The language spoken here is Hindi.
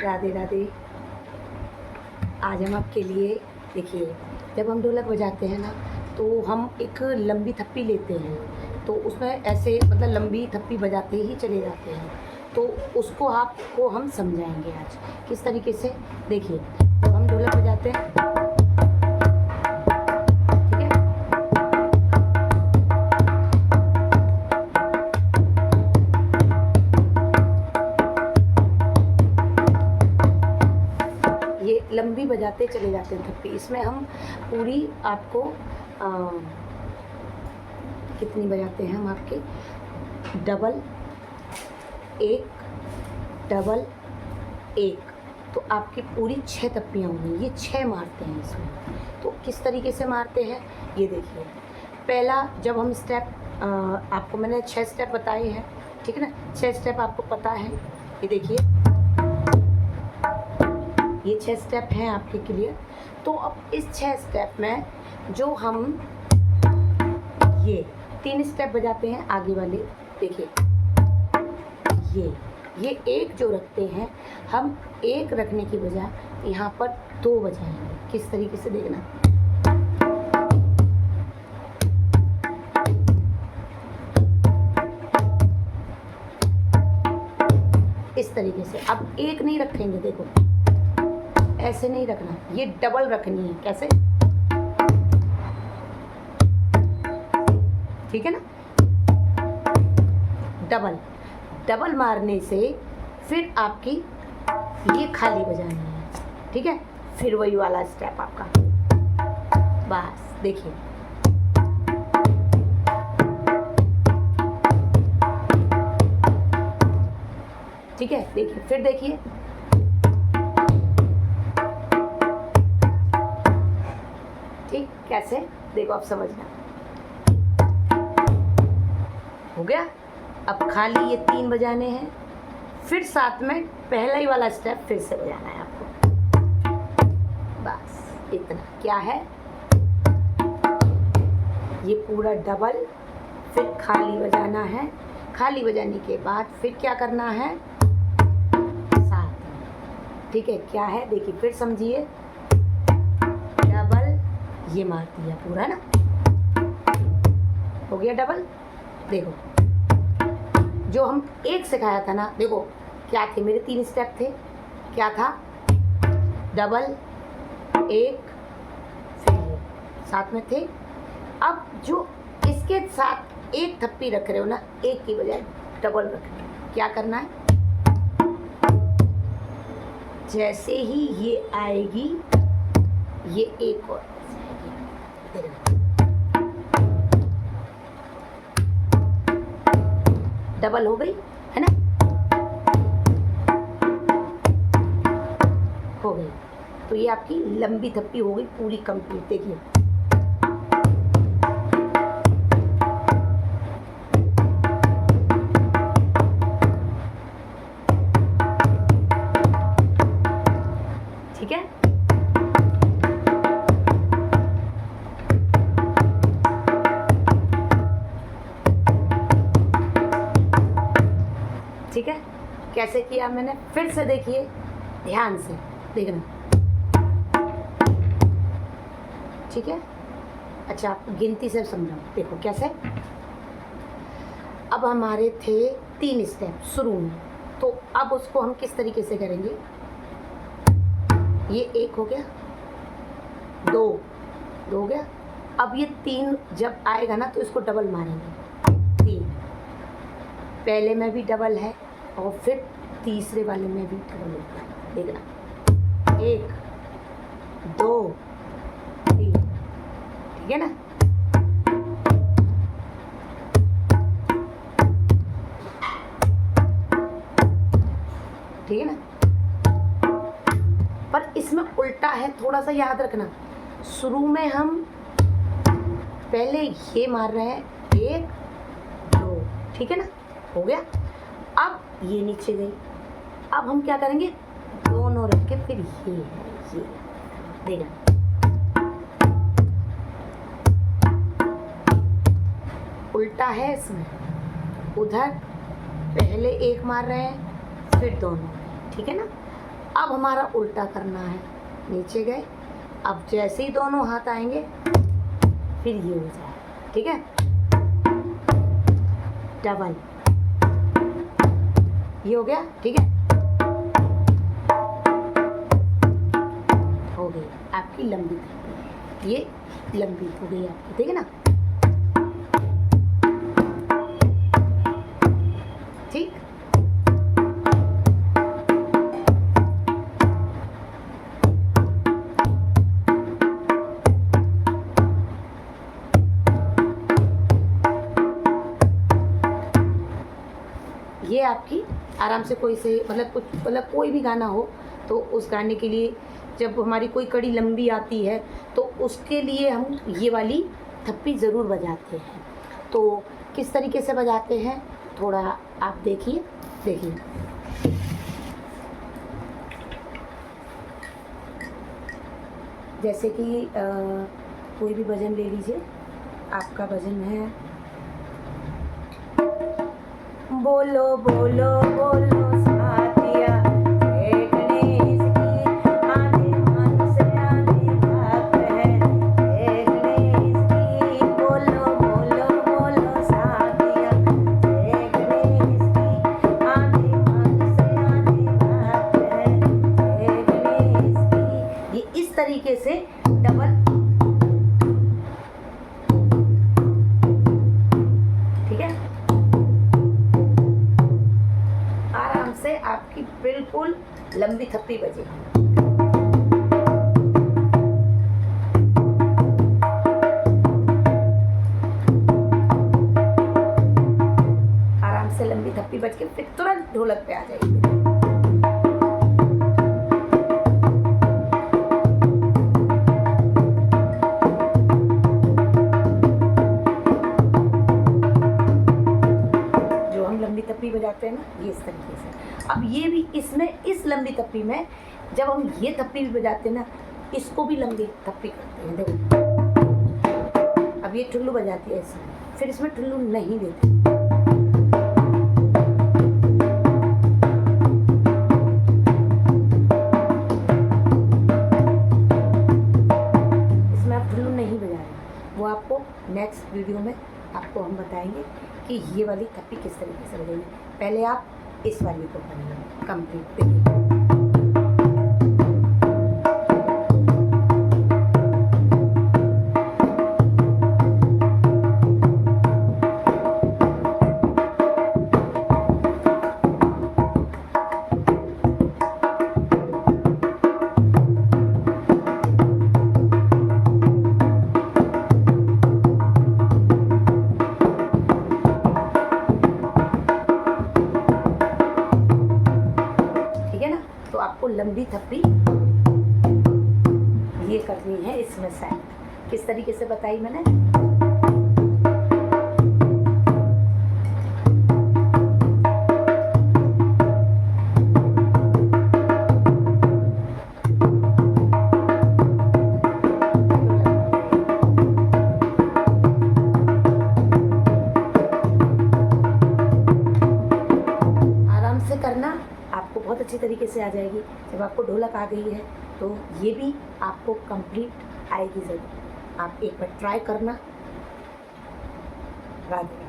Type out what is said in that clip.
राधे राधे। आज हम आपके लिए देखिए, जब हम ढोलक बजाते हैं ना तो हम एक लंबी थप्पी लेते हैं, तो उसमें ऐसे मतलब लंबी थप्पी बजाते ही चले जाते हैं। तो उसको आपको हम समझाएंगे आज किस तरीके से। देखिए, जब हम ढोलक बजाते हैं, ठीक है, ये लंबी बजाते चले जाते हैं थप्पी। इसमें हम पूरी आपको कितनी बजाते हैं हम आपके डबल एक, डबल एक, तो आपकी पूरी 6 थप्पियाँ होंगी। ये 6 मारते हैं इसमें। तो किस तरीके से मारते हैं ये देखिए। पहला जब हम स्टेप, आपको मैंने 6 स्टेप बताए हैं, ठीक है ना, 6 स्टेप आपको पता है। ये देखिए, ये 6 स्टेप हैं आपके क्लियर। तो अब इस 6 स्टेप में जो हम ये 3 स्टेप बजाते हैं आगे वाले, देखिए ये एक जो रखते हैं हम, एक रखने की बजाय यहाँ पर 2 बजाएंगे। किस तरीके से देखना, इस तरीके से। अब एक नहीं रखेंगे, देखो ऐसे नहीं रखना, ये डबल रखनी है। कैसे, ठीक है ना, डबल डबल मारने से फिर आपकी ये खाली बजानी है, ठीक है। फिर वही वाला स्टेप आपका, बस देखिए, ठीक है। देखिए फिर देखिए, ठीक, कैसे देखो, आप समझना। हो गया। अब खाली ये 3 बजाने हैं, फिर साथ में पहला ही वाला स्टेप फिर से बजाना है आपको। बस इतना। क्या है, ये पूरा डबल, फिर खाली बजाना है। खाली बजाने के बाद फिर क्या करना है, साथ में, ठीक है। क्या है देखिए, फिर समझिए, डबल ये मार दिया पूरा ना, हो गया डबल। देखो जो हम एक सिखाया था ना, देखो क्या थे मेरे 3 स्टेप थे, क्या था, डबल एक, फिर ये साथ में थे। अब जो इसके साथ एक थप्पी रख रहे हो ना, एक की बजाय डबल रख रहे हो, क्या करना है, जैसे ही ये आएगी ये एक और डबल हो गई, है ना, हो गई। तो ये आपकी लंबी थप्पी हो गई पूरी कंप्लीट। देखिए ठीक है। ठीक है, कैसे किया मैंने, फिर से देखिए, ध्यान से देखना, ठीक है। अच्छा, आप गिनती से समझाओ, देखो कैसे। अब हमारे थे 3 स्टेप शुरू में, तो अब उसको हम किस तरीके से करेंगे। ये 1 हो गया, 2 हो गया। अब ये 3 जब आएगा ना तो इसको डबल मारेंगे। 3 पहले में भी डबल है और फिर तीसरे वाले में भी डबल होगा, देखना, 1 2 3, ठीक है ना। ठीक है ना, पर इसमें उल्टा है, थोड़ा सा याद रखना। शुरू में हम पहले ये मार रहे हैं, 1 2, ठीक है ना, हो गया। अब ये नीचे गई, अब हम क्या करेंगे, दोनों रख के फिर ये देखना, उल्टा है इसमें। उधर पहले 1 मार रहे हैं, फिर दोनों, ठीक है ना। अब हमारा उल्टा करना है, नीचे गए, अब जैसे ही दोनों हाथ आएंगे फिर ये हो जाए, ठीक है। डबल, ये हो गया, ठीक है। हो गई आपकी लंबी थप्पी, ये लंबी हो गई आपकी, ठीक है ना। ठीक, ये आपकी आराम से कोई से मतलब कुछ मतलब कोई भी गाना हो तो उस गाने के लिए जब हमारी कोई कड़ी लंबी आती है तो उसके लिए हम ये वाली थप्पी ज़रूर बजाते हैं। तो किस तरीके से बजाते हैं थोड़ा आप देखिए। जैसे कि कोई भी भजन ले लीजिए, आपका भजन है बोलो बोलो बोलो साथिया, जय गणेश की आने मन से आने भक्त है, जय गणेश की बोलो बोलो बोलो साथिया, जय गणेश की आने मन से आने भक्त है, जय गणेश की। ये इस तरीके से डबल, ठीक है। आराम से आपकी बिल्कुल लंबी थप्पी बजेगी। आराम से लंबी थप्पी बज के फिर तुरंत ढोलक पे आ जाएगी। लंबी थप्पी बजाते हैं ना, ये इस तरीके से। अब ये भी इसमें इस लंबी थप्पी में जब हम ये थप्पी भी बजाते हैं ना, इसको भी लंबी थप्पी करते हैं। देखो अब ये ठुल्लू बजाती है इसमें, फिर इसमें ठुल्लू नहीं देते। इसमें आप ठुल्लू नहीं बजा रहे, वो आपको नेक्स्ट वीडियो में आपको हम बताएंगे कि ये वाली थप्पी किस तरीके से बजेगी। पहले आप इस वाली को करिए कंप्लीट, देखिए। तो आपको लंबी थप्पी ये करनी है इसमें सेट। किस तरीके से बताई मैंने, आराम से करना, आपको बहुत अच्छी तरीके से आ जाएगी। जब आपको ढोलक आ गई है तो ये भी आपको कंप्लीट आएगी ज़रूर। आप एक बार ट्राई करना। राधे।